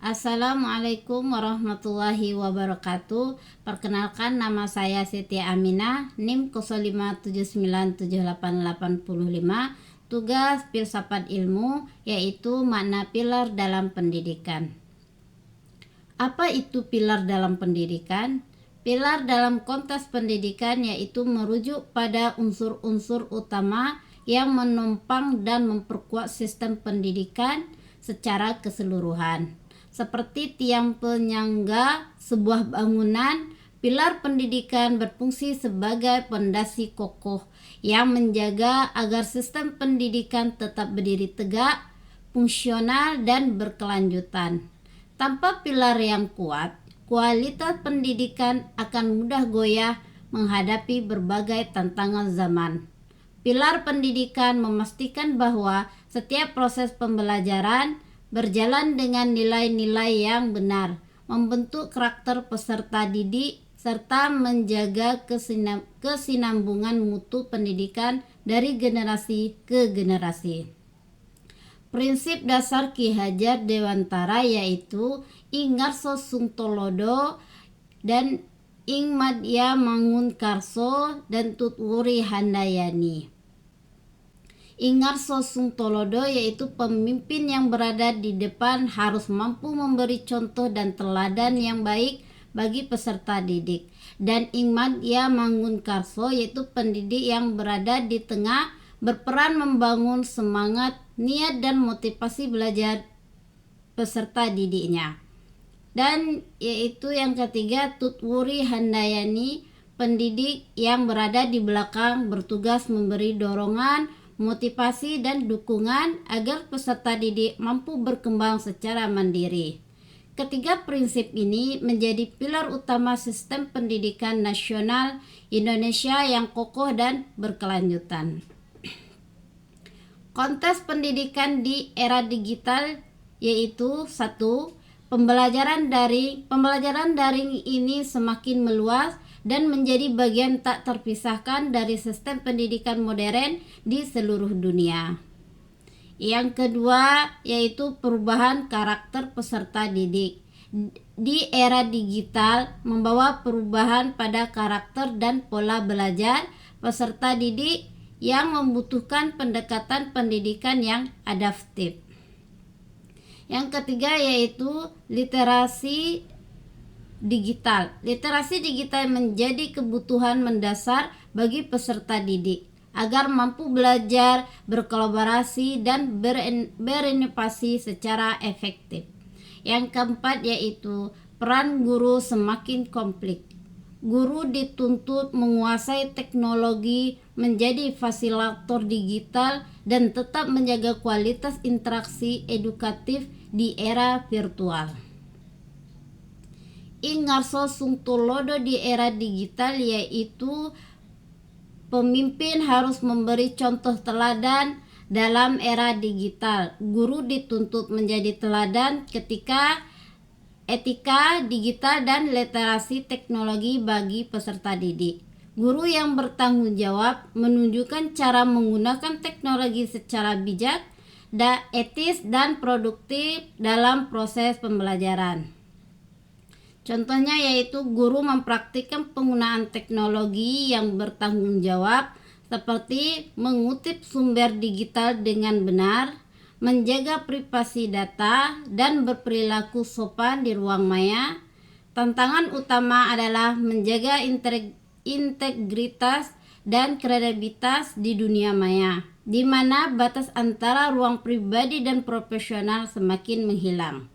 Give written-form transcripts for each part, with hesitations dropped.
Assalamualaikum warahmatullahi wabarakatuh. Perkenalkan, nama saya Siti Aminah, NIM 05797885. Tugas filsafat ilmu yaitu makna pilar dalam pendidikan. Apa itu pilar dalam pendidikan? Pilar dalam konteks pendidikan yaitu merujuk pada unsur-unsur utama yang menopang dan memperkuat sistem pendidikan secara keseluruhan. Seperti tiang penyangga sebuah bangunan, pilar pendidikan berfungsi sebagai pondasi kokoh yang menjaga agar sistem pendidikan tetap berdiri tegak, fungsional, dan berkelanjutan. Tanpa pilar yang kuat, kualitas pendidikan akan mudah goyah menghadapi berbagai tantangan zaman. Pilar pendidikan memastikan bahwa setiap proses pembelajaran berjalan dengan nilai-nilai yang benar, membentuk karakter peserta didik, serta menjaga kesinambungan mutu pendidikan dari generasi ke generasi. Prinsip dasar Ki Hajar Dewantara yaitu Ing Ngarso Sung Tolodo dan Ing Madya Mangun Karso dan Tutwuri Handayani. Ing Ngarso Sung Tolodo yaitu pemimpin yang berada di depan harus mampu memberi contoh dan teladan yang baik bagi peserta didik. Dan Ing Madya Mangun Karso yaitu pendidik yang berada di tengah, berperan membangun semangat, niat, dan motivasi belajar peserta didiknya. Dan yaitu yang ketiga, Tutwuri Handayani, pendidik yang berada di belakang, bertugas memberi dorongan, motivasi, dan dukungan agar peserta didik mampu berkembang secara mandiri. Ketiga prinsip ini menjadi pilar utama sistem pendidikan nasional Indonesia yang kokoh dan berkelanjutan. Konteks pendidikan di era digital yaitu 1. Pembelajaran daring ini semakin meluas dan menjadi bagian tak terpisahkan dari sistem pendidikan modern di seluruh dunia. Yang kedua yaitu perubahan karakter peserta didik. Di era digital membawa perubahan pada karakter dan pola belajar peserta didik yang membutuhkan pendekatan pendidikan yang adaptif. Yang ketiga yaitu literasi digital. Literasi digital menjadi kebutuhan mendasar bagi peserta didik agar mampu belajar, berkolaborasi, dan berinovasi secara efektif. Yang keempat yaitu peran guru semakin kompleks. Guru dituntut menguasai teknologi, menjadi fasilitator digital, dan tetap menjaga kualitas interaksi edukatif di era virtual. Ing Ngarso Sung Tolodo di era digital yaitu pemimpin harus memberi contoh teladan dalam era digital. Guru dituntut menjadi teladan ketika etika digital dan literasi teknologi bagi peserta didik. Guru yang bertanggung jawab menunjukkan cara menggunakan teknologi secara bijak, etis, dan produktif dalam proses pembelajaran. Contohnya yaitu guru mempraktikkan penggunaan teknologi yang bertanggung jawab seperti mengutip sumber digital dengan benar, menjaga privasi data, dan berperilaku sopan di ruang maya. Tantangan utama adalah menjaga integritas dan kredibilitas di dunia maya, di mana batas antara ruang pribadi dan profesional semakin menghilang.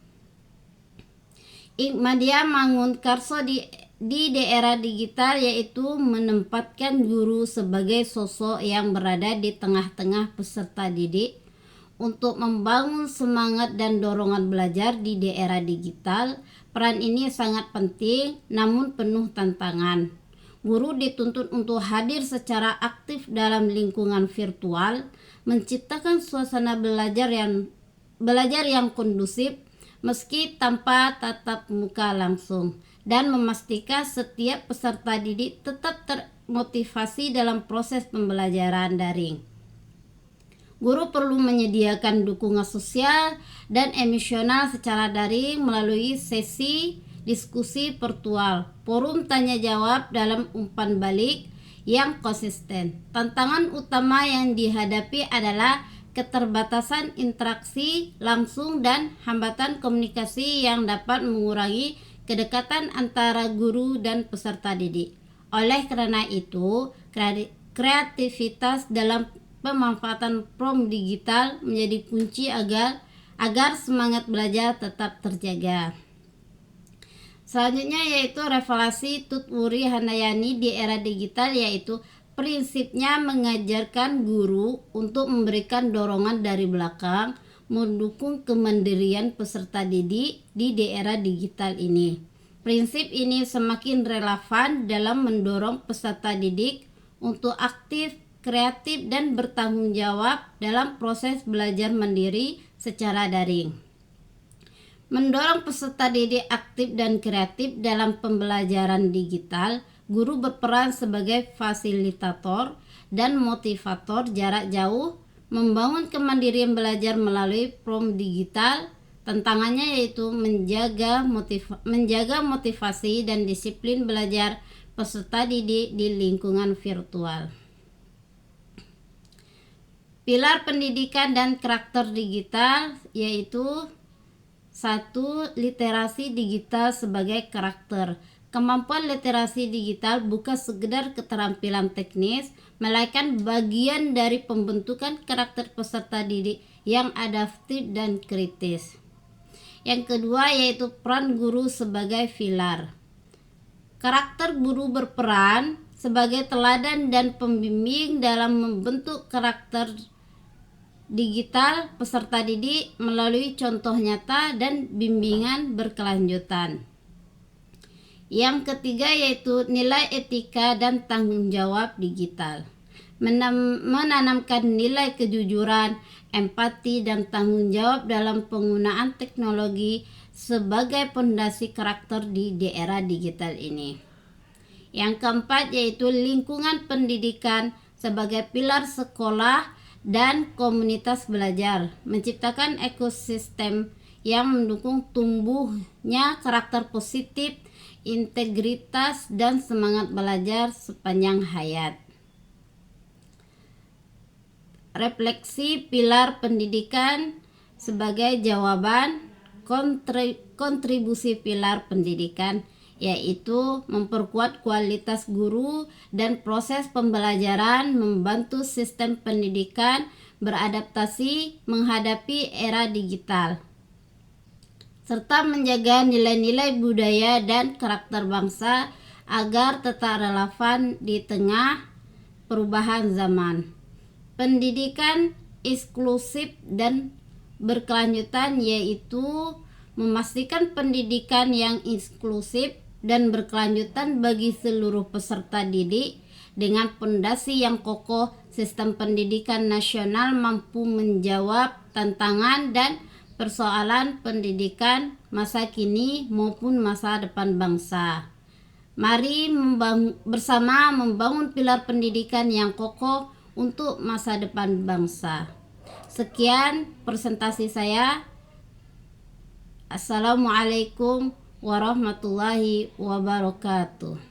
Ing Madya Mangun Karso di era digital yaitu menempatkan guru sebagai sosok yang berada di tengah-tengah peserta didik untuk membangun semangat dan dorongan belajar di era digital. Peran ini sangat penting namun penuh tantangan. Guru dituntut untuk hadir secara aktif dalam lingkungan virtual, menciptakan suasana belajar yang kondusif meski tanpa tatap muka langsung, dan memastikan setiap peserta didik tetap termotivasi dalam proses pembelajaran daring. Guru perlu menyediakan dukungan sosial dan emosional secara daring melalui sesi diskusi virtual, forum tanya jawab dalam umpan balik yang konsisten. Tantangan utama yang dihadapi adalah keterbatasan interaksi langsung dan hambatan komunikasi yang dapat mengurangi kedekatan antara guru dan peserta didik. Oleh karena itu, kreativitas dalam pemanfaatan platform digital menjadi kunci agar semangat belajar tetap terjaga. Selanjutnya yaitu revelasi Tutwuri Handayani di era digital, yaitu prinsipnya mengajarkan guru untuk memberikan dorongan dari belakang, mendukung kemandirian peserta didik di era digital ini. Prinsip ini semakin relevan dalam mendorong peserta didik untuk aktif, kreatif, dan bertanggung jawab dalam proses belajar mandiri secara daring. Mendorong peserta didik aktif dan kreatif dalam pembelajaran digital, guru berperan sebagai fasilitator dan motivator jarak jauh, membangun kemandirian belajar melalui platform digital. Tantangannya yaitu menjaga motivasi dan disiplin belajar peserta didik di lingkungan virtual. Pilar pendidikan dan karakter digital yaitu 1. Literasi digital sebagai karakter. Kemampuan literasi digital bukan sekedar keterampilan teknis, melainkan bagian dari pembentukan karakter peserta didik yang adaptif dan kritis. Yang kedua yaitu peran guru sebagai pilar. Karakter guru berperan sebagai teladan dan pembimbing dalam membentuk karakter digital peserta didik melalui contoh nyata dan bimbingan berkelanjutan. Yang ketiga yaitu nilai etika dan tanggung jawab digital. Menanamkan nilai kejujuran, empati, dan tanggung jawab dalam penggunaan teknologi sebagai pondasi karakter di era digital ini. Yang keempat yaitu lingkungan pendidikan sebagai pilar sekolah dan komunitas belajar, menciptakan ekosistem yang mendukung tumbuhnya karakter positif, integritas, dan semangat belajar sepanjang hayat. Refleksi pilar pendidikan sebagai jawaban kontribusi pilar pendidikan, yaitu memperkuat kualitas guru dan proses pembelajaran, membantu sistem pendidikan beradaptasi menghadapi era digital, serta menjaga nilai-nilai budaya dan karakter bangsa agar tetap relevan di tengah perubahan zaman. Pendidikan inklusif dan berkelanjutan yaitu memastikan pendidikan yang inklusif dan berkelanjutan bagi seluruh peserta didik dengan fondasi yang kokoh. Sistem pendidikan nasional mampu menjawab tantangan dan persoalan pendidikan masa kini maupun masa depan bangsa. Mari bersama membangun pilar pendidikan yang kokoh untuk masa depan bangsa. Sekian presentasi saya. Assalamualaikum warahmatullahi wabarakatuh.